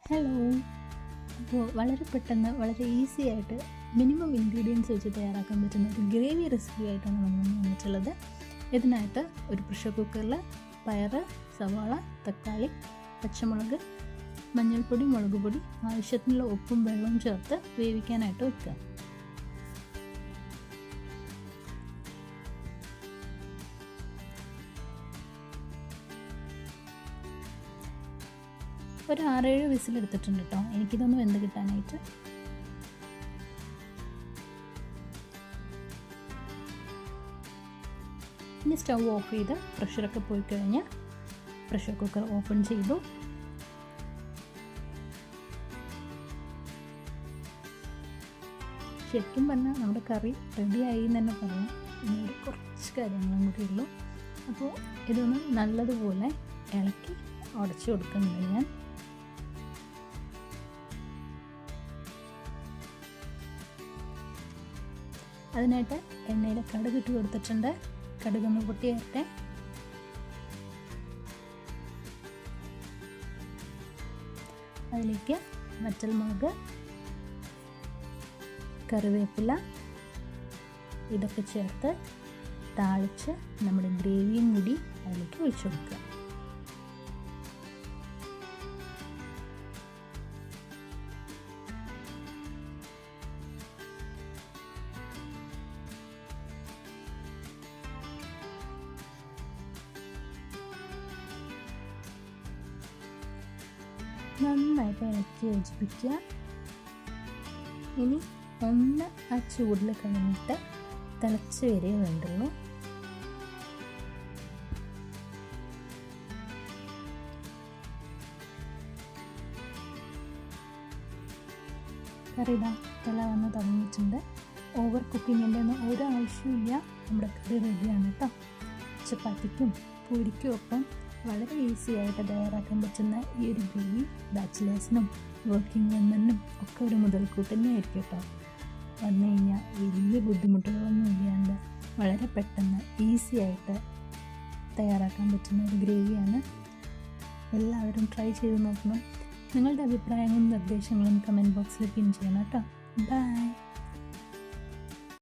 Hello. അപ്പോൾ വളരെ പെട്ടെന്ന് വളരെ ഈസി ആയിട്ട് മിനിമം ഇൻഗ്രീഡിയൻസ് വെച്ച് തയ്യാറാക്കാൻ പറ്റുന്ന ഒരു ഗ്രേവി റെസിപ്പി ആയിട്ടാണ് നമ്മൾ വന്നിട്ടുള്ളത്. ഇതിനായിട്ട് ഒരു പ്രഷർ കുക്കറിൽ പയറ്, സവാള, തക്കാളി, പച്ചമുളക്, മഞ്ഞൾപ്പൊടി, മുളക് പൊടി, ആവശ്യത്തിനുള്ള ഉപ്പും വെള്ളവും ചേർത്ത് വേവിക്കാനായിട്ട് വെക്കുക. ഒരു 6-7 വിസിലെടുത്തിട്ടുണ്ട് കേട്ടോ, എനിക്കിതൊന്ന് വെന്ത് കിട്ടാനായിട്ട്. ഇനി സ്റ്റൗ ഓഫ് ചെയ്ത് പ്രഷറൊക്കെ പോയി കഴിഞ്ഞ് പ്രഷർ കുക്കർ ഓപ്പൺ ചെയ്തു. ശരിക്കും പറഞ്ഞാൽ നമ്മുടെ കറി റെഡിയായി എന്ന് തന്നെ പറയാം. ഇനി കുറച്ച് കാര്യങ്ങളും കൂടി ഉള്ളൂ. അപ്പോൾ ഇതൊന്ന് നല്ലതുപോലെ ഇളക്കി ഉടച്ചു കൊടുക്കുന്നുണ്ട് ഞാൻ. അതിനായിട്ട് എണ്ണയിൽ കടുക് ഇട്ട് കൊടുത്തിട്ടുണ്ട്. കടുകൊന്ന് പൊട്ടിയേറ്റെ. അതിലേക്ക് വറ്റൽമുളക്, കറിവേപ്പില ഇതൊക്കെ ചേർത്ത് താളിച്ച് നമ്മുടെ ഗ്രേവിയും കൂടി അതിലേക്ക് ഒഴിച്ചു കൊടുക്കുക. നന്നായിട്ട് ഇളക്കി യോജിപ്പിക്കുക. ഇനി ഒന്ന് ആ ചൂടിൽ കഴിഞ്ഞിട്ട് തിളച്ച് വരെ വേണ്ടുള്ളൂ. കറി തിള വന്ന് തുടങ്ങിയിട്ടുണ്ട്. ഓവർ കുക്കിങ്ങിൻ്റെ ഒന്നും ഒരാവശ്യമില്ല. നമ്മുടെ കറി റെഡിയാണ് കേട്ടോ. ചപ്പാത്തിക്കും പൂരിക്കും ഒപ്പം വളരെ ഈസി ആയിട്ട് തയ്യാറാക്കാൻ പറ്റുന്ന ഈ ഒരു ഗ്രേവി ബാച്ചിലേഴ്സിനും വർക്കിംഗ് വുമനും ഒക്കെ ഒരു മുതൽക്കൂട്ട് തന്നെയായിരിക്കും കേട്ടോ. വന്നു കഴിഞ്ഞാൽ വലിയ ബുദ്ധിമുട്ടുകളൊന്നും ഇല്ലാണ്ട് വളരെ പെട്ടെന്ന് ഈസി ആയിട്ട് തയ്യാറാക്കാൻ പറ്റുന്ന ഒരു ഗ്രേവിയാണ്. എല്ലാവരും ട്രൈ ചെയ്ത് നോക്കണം. നിങ്ങളുടെ അഭിപ്രായങ്ങളും നിർദ്ദേശങ്ങളും കമൻറ്റ് ബോക്സിൽ പിൻ ചെയ്യണം കേട്ടോ. ബൈ.